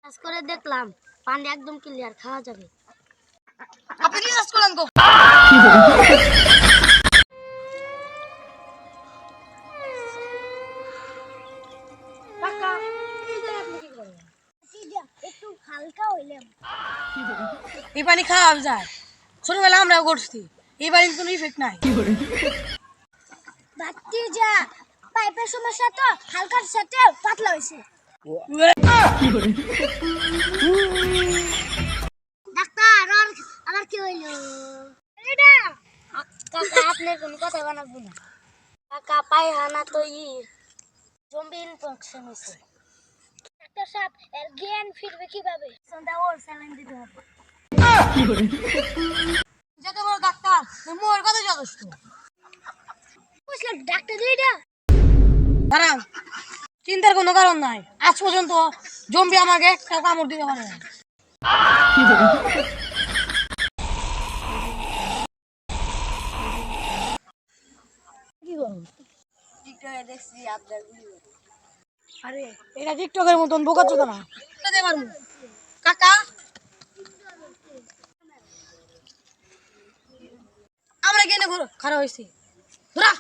কাজ করে দেখলাম পানি একদম ক্লিয়ার, খাওয়া যাবে। আপনি রিসার্চ করলেন তো? কাকা, এই যে আপনি কি করেন? একটু হালকা হইলাম। এই পানি খাওয়া যায়, ছোটবেলা আমরাও করছি। এই পানির কোনো ইফেক্ট নাই। ভাতিজা, পাইপের সমস্যা তো হালকার সাথে পাতলা হয়েছে। ডাক্তার, আমার কি হইলো? কাকা, আপনার কোনো কথা বানাবো না। কাকা, পায়খানা তো জম্বি ইনফেকশন হয়েছে। ডাক্তার সাহেব, এর জ্ঞান ফিরবে কিভাবে? সন্ধ্যা ওর স্যালাইন দিতে হবে। যত বড় ডাক্তার, মোর কথা যথেষ্ট। বুঝলাম, ডাক্তার দুইটা। দাঁড়ান, চিন্তার কোনো কারণ নাই। আজ পর্যন্ত জম্বি আমাকে একটা কামড় দিতে পারে না। কি করো? টিকটকে দেখছি আপনার ভিডিও। আরে এটা টিকটকের মতন বোকাচোদা না। দিতে পারবো। কাকা, আমরা কেন খারাপ হয়েছি? ধরা